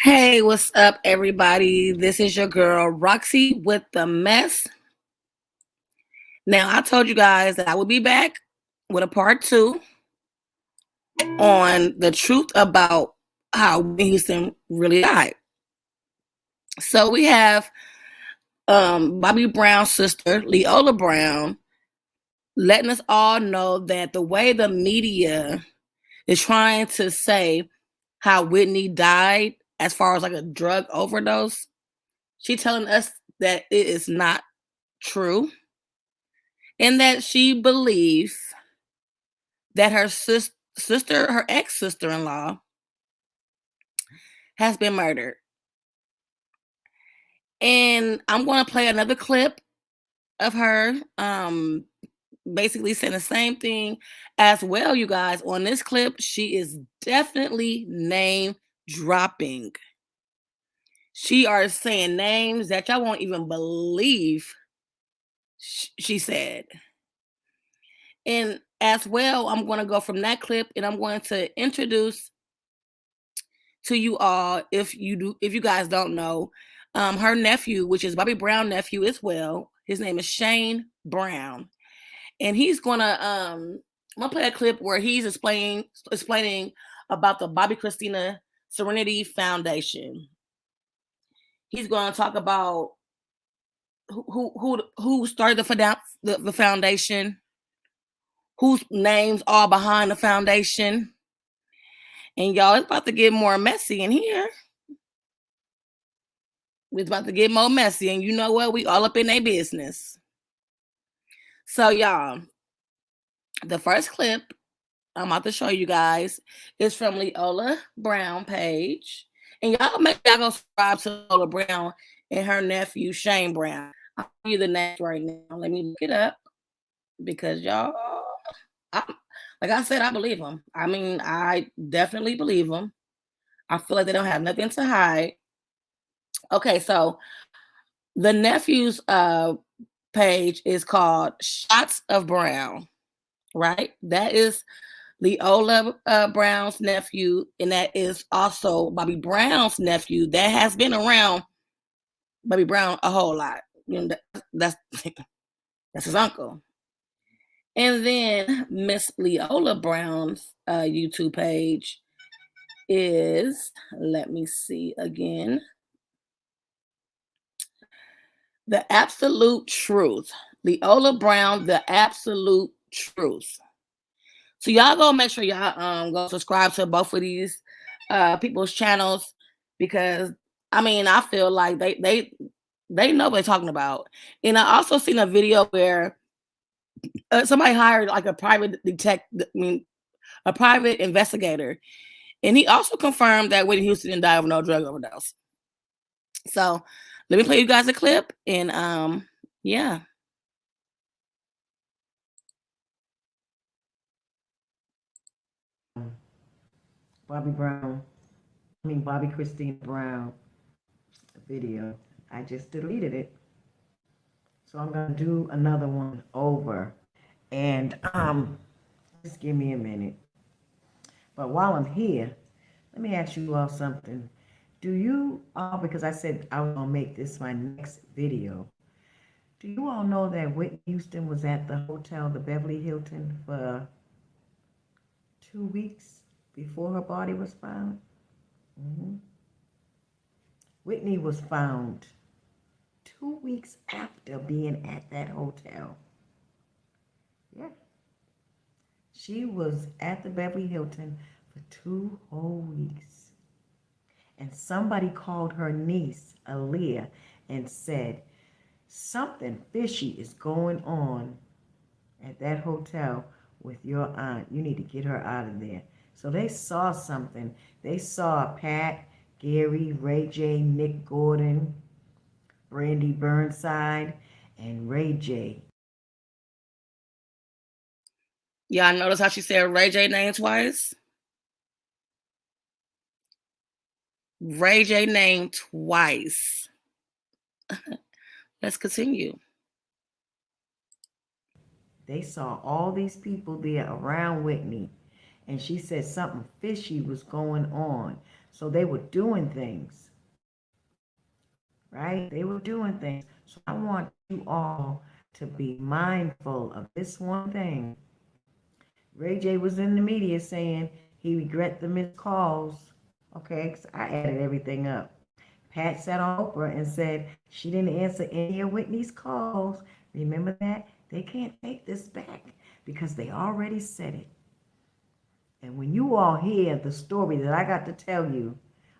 Hey, what's up, everybody? This is your girl, Roxy, with the mess. Now, I told you guys that I would be back with a part two on the truth about how Whitney Houston really died. So we have Bobbi Brown's sister, Leolah Brown, letting us all know that the way the media is trying to say how Whitney died as far as like a drug overdose, she's telling us that it is not true and that she believes that her sister, her ex sister in law, has been murdered. And I'm going to play another clip of her basically saying the same thing as well, you guys. On this clip, she is definitely name dropping. She are saying names that y'all won't even believe she said. And as well, I'm going to go from that clip and I'm going to introduce to you all, if you guys don't know, her nephew, which is Bobbi Brown nephew as well. His name is Shayne Brown, and he's I'm gonna play a clip where he's explaining about the Bobbi Kristina Serenity Foundation. He's going to talk about who started the foundation, whose names are behind the foundation, and y'all, it's about to get more messy in here. It's about to get more messy, and you know what? We all up in their business. So, y'all, the first clip I'm about to show you guys is from Leolah Brown page. And y'all make sure y'all go subscribe to Leolah Brown and her nephew, Shayne Brown. I'll give you the names right now. Let me look it up because y'all, like I said, I believe them. I mean, I definitely believe them. I feel like they don't have nothing to hide. Okay, so the nephew's page is called Shots of Brown, right? That is Leolah Brown's nephew, and that is also Bobbi Brown's nephew that has been around Bobbi Brown a whole lot. You know, that's that's his uncle. And then Miss Leolah Brown's YouTube page is, let me see again, The Absolute Truth. Leolah Brown, The Absolute Truth. So y'all go make sure y'all go subscribe to both of these people's channels, because I mean, I feel like they know what they're talking about. And I also seen a video where somebody hired like a private a private investigator, and he also confirmed that Whitney Houston didn't die of no drug overdose. So let me play you guys a clip, and yeah. Bobbi Kristina Brown video. I just deleted it. So I'm going to do another one over. And just give me a minute. But while I'm here, let me ask you all something. Do you all, because I said I was going to make this my next video, do you all know that Whitney Houston was at the hotel, the Beverly Hilton, for 2 weeks before her body was found? Mm-hmm. Whitney was found 2 weeks after being at that hotel. Yeah. She was at the Beverly Hilton for 2 whole weeks. And somebody called her niece, Aaliyah, and said, something fishy is going on at that hotel with your aunt. You need to get her out of there. So they saw something. They saw Pat, Gary, Ray J, Nick Gordon, Brandy Burnside, and Ray J. Y'all notice how she said Ray J name twice? Ray J name twice. Let's continue. They saw all these people there around Whitney, and she said something fishy was going on. So they were doing things, right? They were doing things. So I want you all to be mindful of this one thing. Ray J was in the media saying he regret the missed calls. Okay, 'cause I added everything up. Pat sat on Oprah and said she didn't answer any of Whitney's calls. Remember that? They can't take this back because they already said it. And when you all hear the story that I got to tell you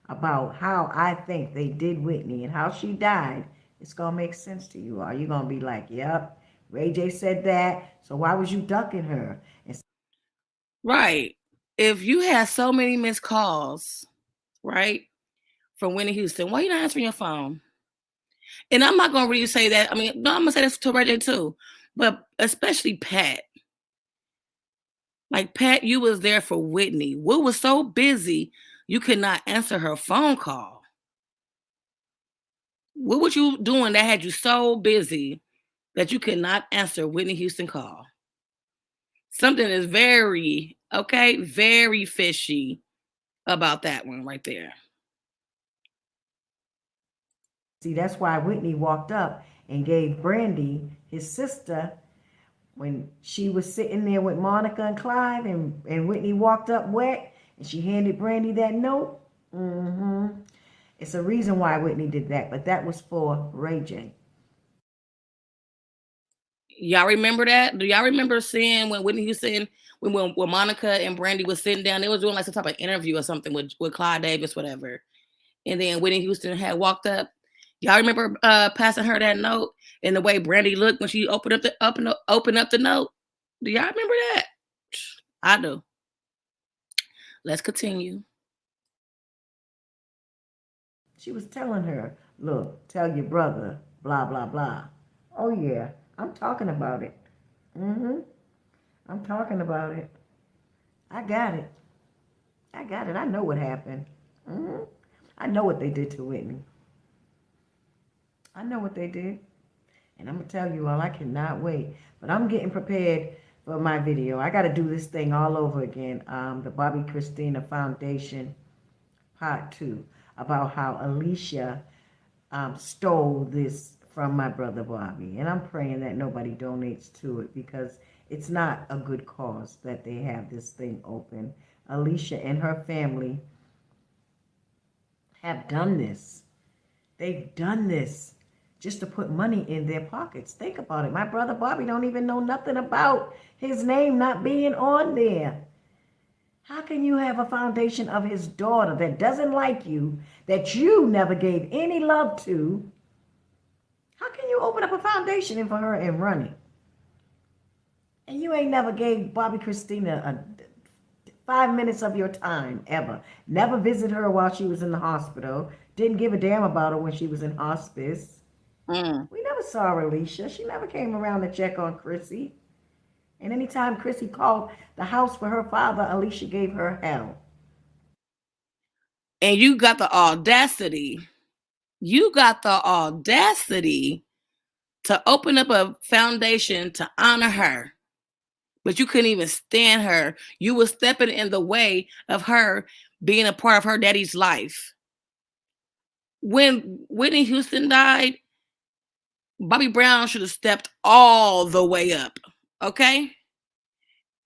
about how I think they did Whitney and how she died, it's going to make sense to you all. You're going to be like, yep, Ray J said that, so why was you ducking her? And Right. If you had so many missed calls, right, from Whitney Houston, why you not answering your phone? And I'm not gonna really say that. I mean, no, I'm gonna say this to Ray J too, but especially Pat. Like Pat, you was there for Whitney. What was so busy you could not answer her phone call? What was you doing that had you so busy that you could not answer Whitney Houston call? Something is very, okay, very fishy about that one right there. see, that's why Whitney walked up and gave Brandy, his sister, when she was sitting there with Monica and Clive, and Whitney walked up wet, and she handed Brandy that note. It's a reason why Whitney did that, but that was for Ray J. Y'all remember that? Do y'all remember seeing when Whitney Houston, when Monica and Brandy was sitting down, they was doing like some type of interview or something with Clyde Davis, whatever. And then Whitney Houston had walked up. Y'all remember passing her that note and the way Brandy looked when she opened up the note? Do y'all remember that? I do. Let's continue. She was telling her, look, tell your brother, blah, blah, blah. Oh, yeah, I'm talking about it. Mm-hmm. I'm talking about it. I got it. I got it. I know what happened. Mm-hmm. I know what they did to Whitney. I know what they did. And I'm going to tell you all, I cannot wait. But I'm getting prepared for my video. I got to do this thing all over again. The Bobbi Kristina Foundation Part 2, about how Alicia stole this from my brother Bobby. And I'm praying that nobody donates to it because it's not a good cause that they have this thing open. Alicia and her family have done this. They've done this just to put money in their pockets. Think about it. My brother Bobby don't even know nothing about his name not being on there. How can you have a foundation of his daughter that doesn't like you, that you never gave any love to? How can you open up a foundation for her and run it? And you ain't never gave Bobbi Kristina 5 minutes of your time, ever. Never visit her while she was in the hospital. Didn't give a damn about her when she was in hospice. We never saw Alicia. She never came around to check on Chrissy. And anytime Chrissy called the house for her father, Alicia gave her hell. And you got the audacity. To open up a foundation to honor her. But you couldn't even stand her. You were stepping in the way of her being a part of her daddy's life. When Whitney Houston died, Bobby Brown should have stepped all the way up. Okay?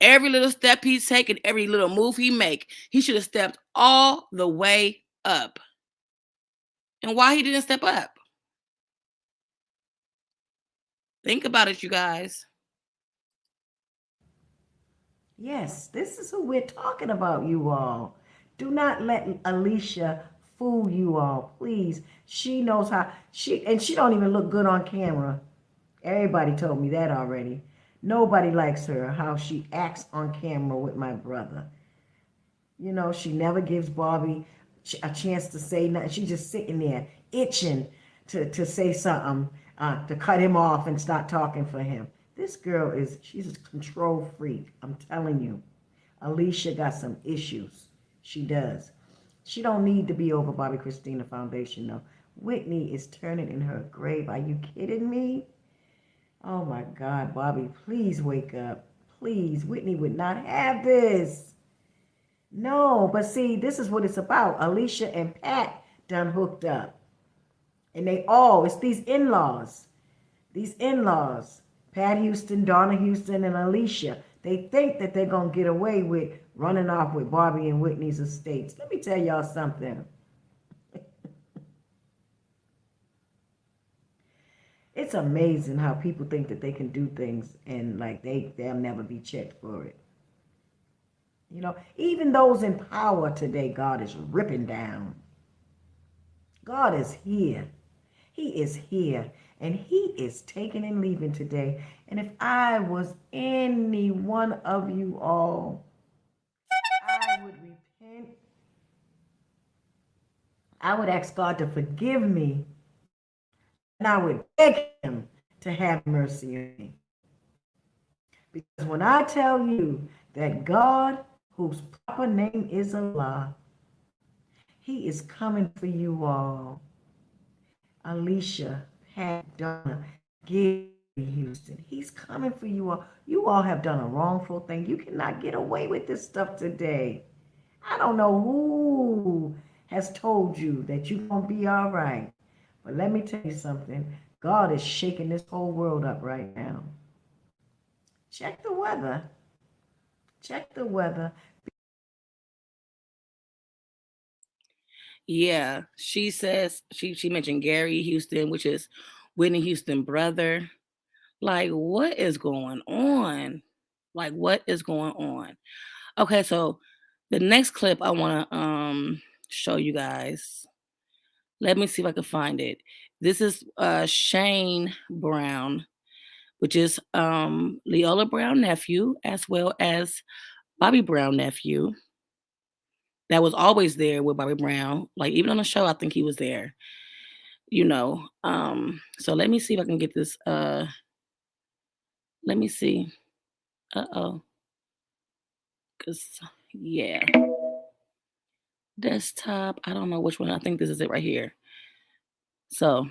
Every little step he's taken, every little move he make, he should have stepped all the way up. And why he didn't step up? Think about it, you guys. Yes, this is who we're talking about, you all. Do not let Alicia fool you all, please. She knows how, she don't even look good on camera. Everybody told me that already. Nobody likes her, how she acts on camera with my brother. You know, she never gives Bobby a chance to say nothing. She's just sitting there itching to say something, to cut him off and start talking for him. This girl she's a control freak. I'm telling you. Alicia got some issues. She does. She don't need to be over Bobbi Kristina Foundation, though. Whitney is turning in her grave. Are you kidding me? Oh, my God, Bobby, please wake up. Please. Whitney would not have this. No, but see, this is what it's about. Alicia and Pat done hooked up. And it's these in-laws. These in-laws, Pat Houston, Donna Houston, and Alicia, they think that they're going to get away with running off with Bobbi and Whitney's estates. Let me tell y'all something. It's amazing how people think that they can do things and like they'll never be checked for it. You know, even those in power today, God is ripping down. God is here. He is here. And he is taking and leaving today. And if I was any one of you all, I would repent. I would ask God to forgive me. And I would beg him to have mercy on me. Because when I tell you that God, whose proper name is Allah, he is coming for you all. Alicia, Pat, Donna, Gary Houston, he's coming for you all. You all have done a wrongful thing. You cannot get away with this stuff today. I don't know who has told you that you're going to be all right. But let me tell you something. God is shaking this whole world up right now. Check the weather. Check the weather. Yeah, she says she mentioned Gary Houston, which is Whitney Houston brother. Like, what is going on? Like, what is going on? Okay, so the next clip I want to show you guys. Let me see if I can find it. This is Shayne Brown, which is Leolah Brown nephew, as well as Bobbi Brown nephew. That was always there with Bobbi Brown. Like even on the show, I think he was there. You know. So let me see if I can get this. Let me see. Uh-oh. Cause yeah. Desktop. I don't know which one. I think this is it right here. So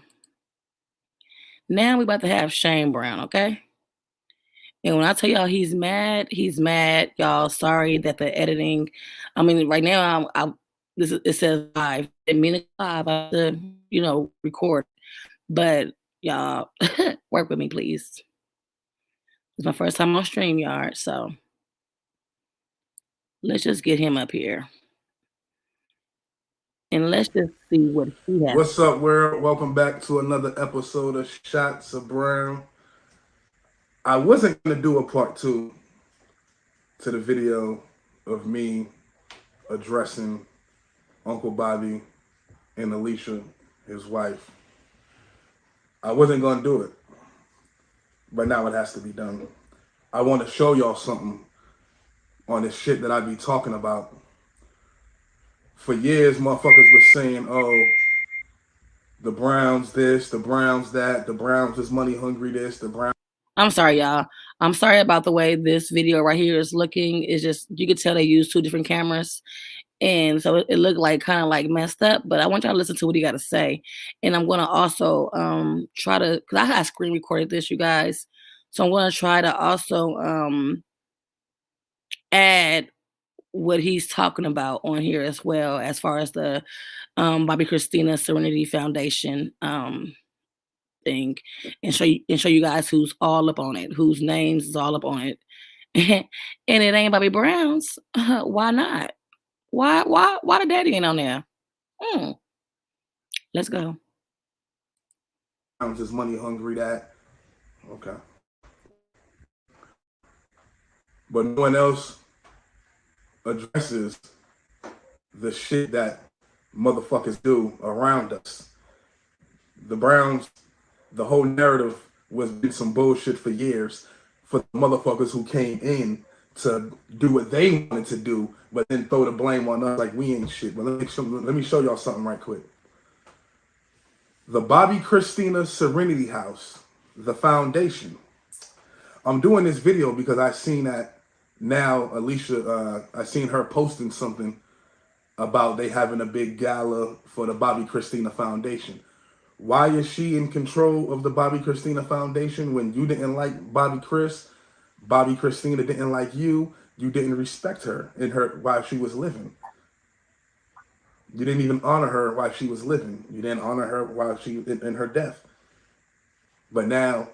now we about to have Shayne Brown, okay? And when I tell y'all he's mad, y'all. Sorry that the editing. I mean, right now it says live. It means live. I have to, record. But y'all work with me, please. It's my first time on StreamYard, so let's just get him up here. And let's just see what he has. What's up, world? Welcome back to another episode of Shots of Brown. I wasn't going to do a part 2 to the video of me addressing Uncle Bobby and Alicia, his wife. I wasn't going to do it, but now it has to be done. I want to show y'all something on this shit that I be talking about. For years, motherfuckers were saying, oh, the Browns this, the Browns that, the Browns is money hungry this, the Browns. I'm sorry, y'all. I'm sorry about the way this video right here is looking. It's just, you could tell they used 2 different cameras. And so it looked like kind of like messed up, but I want y'all to listen to what he got to say. And I'm going to also try to, because I screen recorded this, you guys. So I'm going to try to also add what he's talking about on here as well, as far as the Bobbi Kristina Serenity Foundation thing, and show you guys who's all up on it, whose names is all up on it. And it ain't Bobbi Brown's. Why not? Why the daddy ain't on there? Let's go. Browns is money hungry that. Okay. But no one else addresses the shit that motherfuckers do around us. The Browns, the whole narrative was been some bullshit for years for the motherfuckers who came in to do what they wanted to do, but then throw the blame on us like we ain't shit. But let me show y'all something right quick. The Bobbi Kristina Serenity House, the foundation. I'm doing this video because I seen that now Alicia, I seen her posting something about they having a big gala for the Bobbi Kristina Foundation. Why is she in control of the Bobbi Kristina Foundation when you didn't like Bobbi Kristina didn't like you, You didn't respect her in her while she was living. You didn't even honor her while she was living. You didn't honor her while she in her death. But now,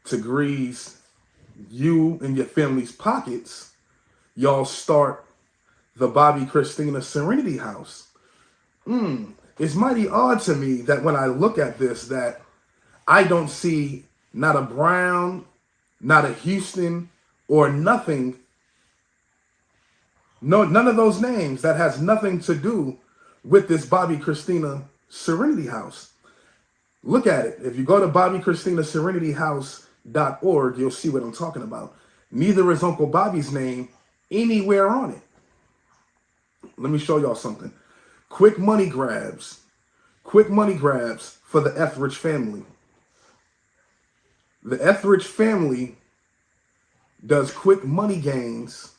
to grease you and your family's pockets, y'all start the Bobbi Kristina Serenity House. It's mighty odd to me that when I look at this, that I don't see not a Brown, not a Houston, or nothing. No, none of those names that has nothing to do with this Bobbi Kristina Serenity House. Look at it. If you go to BobbiKristinaSerenityHouse.org, you'll see what I'm talking about. Neither is Uncle Bobby's name anywhere on it. Let me show y'all something. Quick money grabs for the Etheridge family. The Etheridge family does quick money gains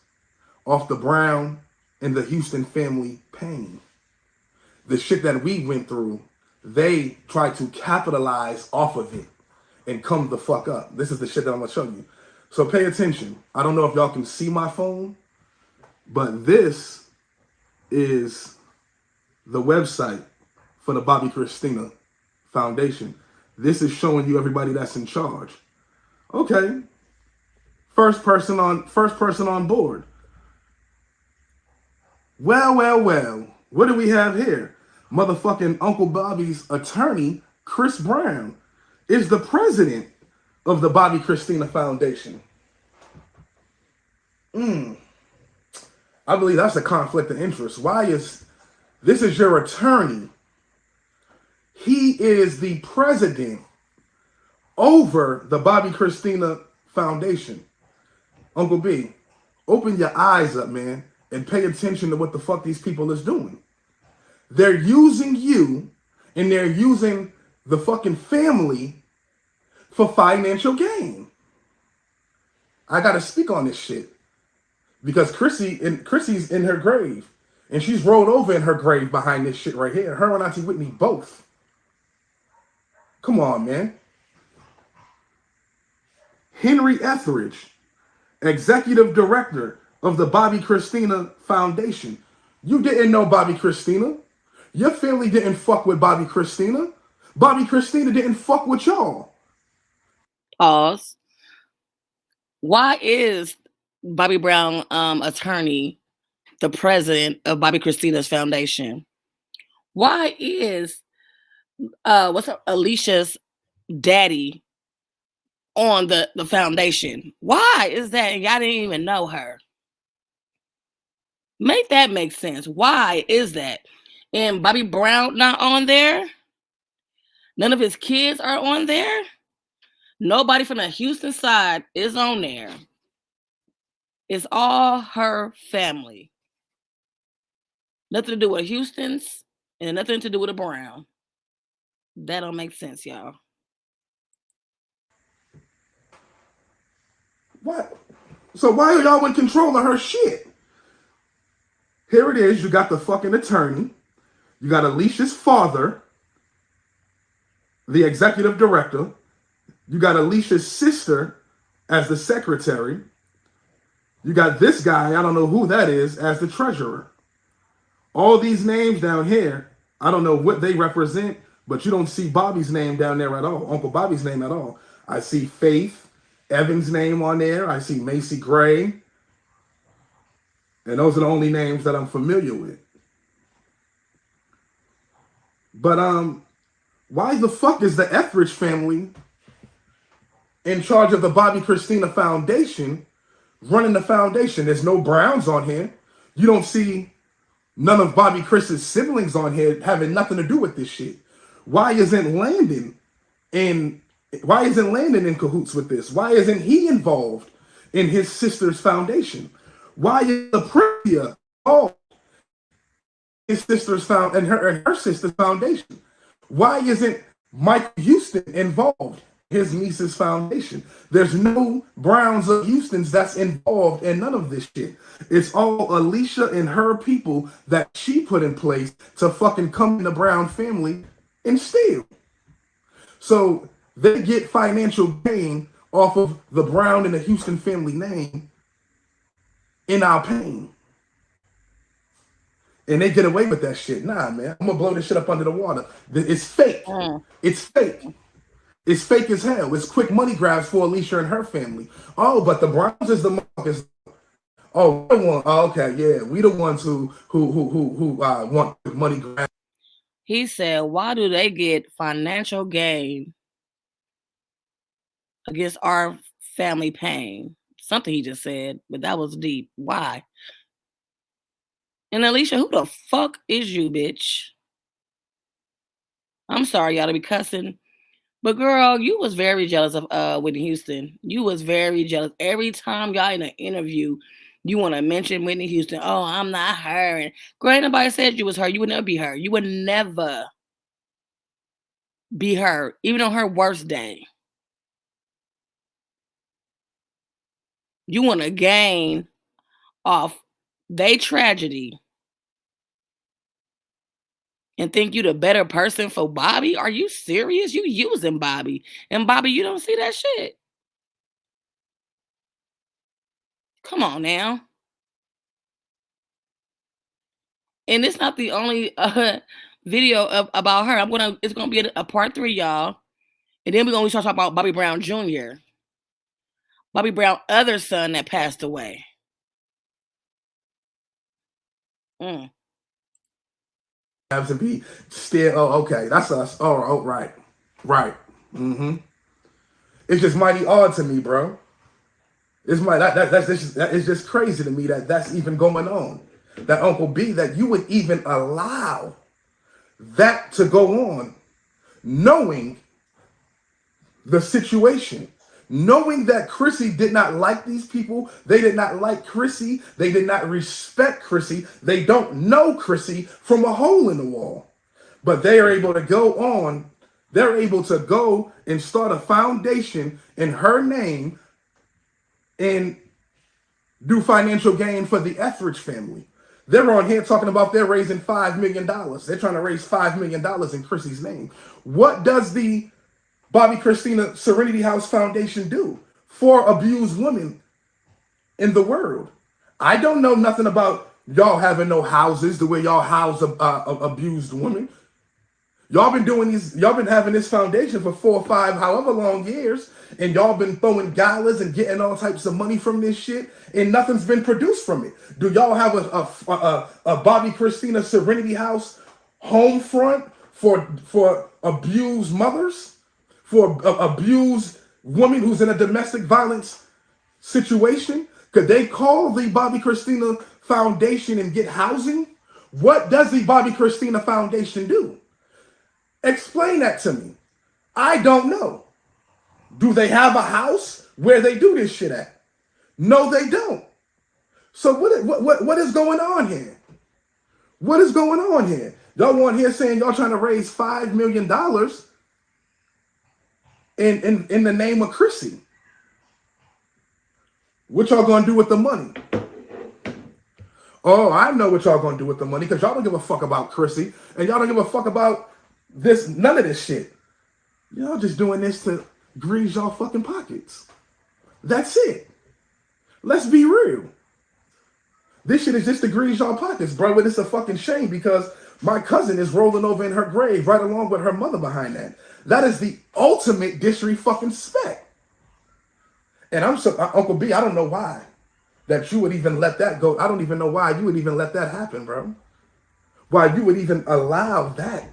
off the Brown and the Houston family pain. The shit that we went through, they try to capitalize off of it and come the fuck up. This is the shit that I'm gonna show you. So pay attention. I don't know if y'all can see my phone, but this is the website for the Bobbi Kristina Foundation. This is showing you everybody that's in charge. Okay. First person on board. Well. What do we have here? Motherfucking Uncle Bobby's attorney, Chris Brown, is the president of the Bobbi Kristina Foundation. I believe that's a conflict of interest. This is your attorney. He is the president over the Bobbi Kristina Foundation. Uncle B, open your eyes up, man, and pay attention to what the fuck these people is doing. They're using you and they're using the fucking family for financial gain. I gotta speak on this shit because Chrissy's in her grave and she's rolled over in her grave behind this shit right here. Her and Auntie Whitney both. Come on, man. Henry Etheridge, executive director of the Bobbi Kristina Foundation. You didn't know Bobbi Kristina. Your family didn't fuck with Bobbi Kristina. Bobbi Kristina didn't fuck with y'all. Pause. Why is Bobby Brown attorney the president of Bobbi Kristina's foundation? Why is Alicia's daddy on the foundation? Why is that? And y'all didn't even know her. Make that make sense. Why is that? And Bobby Brown not on there? None of his kids are on there? Nobody from the Houston side is on there. It's all her family. Nothing to do with Houston's and nothing to do with a Brown. That don't make sense, y'all. What? So why are y'all in control of her shit? Here it is. You got the fucking attorney. You got Alicia's father, the executive director. You got Alicia's sister as the secretary. You got this guy, I don't know who that is, as the treasurer. All these names down here, I don't know what they represent, but you don't see Bobby's name down there at all, Uncle Bobby's name at all. I see Faith Evans' name on there. I see Macy Gray. And those are the only names that I'm familiar with. But why the fuck is the Etheridge family in charge of the Bobbi Kristina Foundation, running the foundation? There's no Browns on here. You don't see none of Bobbi Kris's siblings on here having nothing to do with this shit. Why isn't Landon in cahoots with this? Why isn't he involved in his sister's foundation? Why is the Privia involved in his sister's and her sister's foundation? Why isn't Mike Houston involved in his niece's foundation? There's no Browns or Houstons that's involved in none of this shit. It's all Alicia and her people that she put in place to fucking come in the Brown family and steal. So they get financial gain off of the Brown and the Houston family name in our pain. And they get away with that shit. Nah, man. I'm gonna blow this shit up under the water. It's fake. It's fake. It's fake as hell. It's quick money grabs for Alicia and her family. Oh, but the Browns is the motherfuckers. Oh, we the one. Oh, okay, yeah. We the ones who want quick money grabs. He said, why do they get financial gain against our family pain? Something he just said, but that was deep. Why? And Alicia, who the fuck is you, bitch? I'm sorry, y'all, to be cussing. But girl, you was very jealous of Whitney Houston. You was very jealous. Every time y'all in an interview, you want to mention Whitney Houston. Oh, I'm not her. And girl, ain't nobody said you was her. You would never be her. You would never be her, even on her worst day. You want to gain off they tragedy and think you the better person for Bobbi? Are you serious? You using Bobbi. And Bobbi, you don't see that shit. Come on now. And it's not the only video about her. It's gonna be a part 3, y'all. And then we're gonna start talking about Bobby Brown Jr. Bobby Brown other son that passed away. And be still. Oh, okay, that's us. Oh, right. It's just mighty odd to me, bro. It's it's just crazy to me that that's even going on. That Uncle B, that you would even allow that to go on, knowing the situation, knowing that Chrissy did not like these people. They did not like Chrissy. They did not respect Chrissy. They don't know Chrissy from a hole in the wall. But they are able to go on. They're able to go and start a foundation in her name and do financial gain for the Etheridge family. They're on here talking about they're raising $5 million. They're trying to raise $5 million in Chrissy's name. What does the Bobbi Kristina Serenity House Foundation do for abused women in the world? I don't know nothing about y'all having no houses the way y'all house abused women. Y'all been having this foundation for 4 or 5, however long years, and y'all been throwing galas and getting all types of money from this shit, and nothing's been produced from it. Do y'all have a Bobbi Kristina Serenity House home front for abused mothers, for abused women who's in a domestic violence situation? Could they call the Bobbi Kristina Foundation and get housing? What does the Bobbi Kristina Foundation do? Explain that to me. I don't know. Do they have a house where they do this shit at? No, they don't. So what is going on here? What is going on here? Y'all on here saying y'all trying to raise $5 million in the name of Chrissy. What y'all gonna do with the money? Oh, I know what y'all gonna do with the money, because y'all don't give a fuck about Chrissy, and y'all don't give a fuck about this, none of this shit. Y'all just doing this to grease y'all fucking pockets. That's it. Let's be real. This shit is just to grease y'all pockets, bro. But it's a fucking shame, because my cousin is rolling over in her grave right along with her mother behind that. That is the ultimate disrespect. And I'm so Uncle B, I don't know why that you would even let that go. I don't even know why you would even let that happen, bro. Why you would even allow that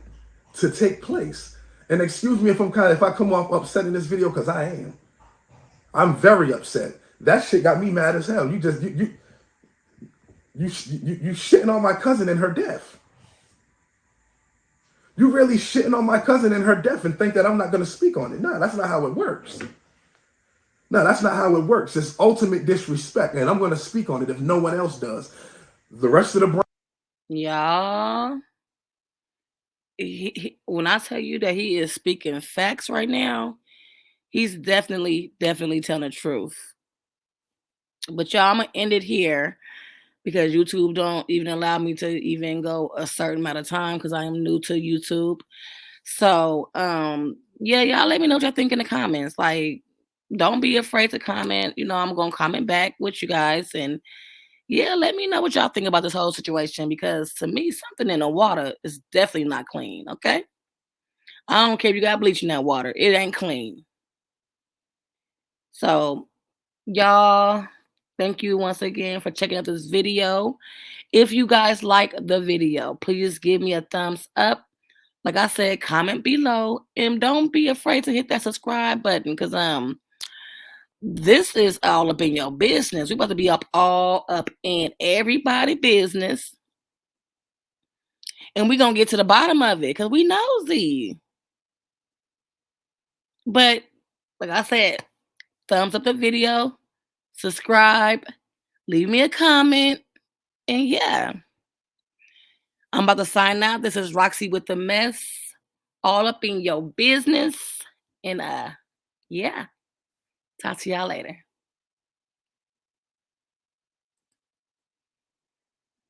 to take place. And excuse me if I come off upset in this video, because I am. I'm very upset. That shit got me mad as hell. You shitting on my cousin in her death. You really shitting on my cousin in her death and think that I'm not going to speak on it. No, that's not how it works. No, that's not how it works. It's ultimate disrespect, and I'm going to speak on it if no one else does. The rest of the y'all, when I tell you that he is speaking facts right now, he's definitely telling the truth. But y'all, I'm gonna end it here, because YouTube don't even allow me to even go a certain amount of time, because I am new to YouTube. So yeah, y'all let me know what y'all think in the comments. Like, don't be afraid to comment. I'm gonna comment back with you guys, and Yeah, let me know what y'all think about this whole situation because to me, something in the water is definitely not clean. Okay. I don't care if you got bleach in that water, it ain't clean. So, y'all, thank you once again for checking out this video. If you guys like the video, please give me a thumbs up. Like I said, comment below and don't be afraid to hit that subscribe button because this is all up in your business. We about to be all up in everybody business. And we're gonna get to the bottom of it because we nosy. But like I said, thumbs up the video, subscribe, leave me a comment, and yeah. I'm about to sign out. This is Roxy with the mess. All up in your business. And yeah. Talk to y'all later.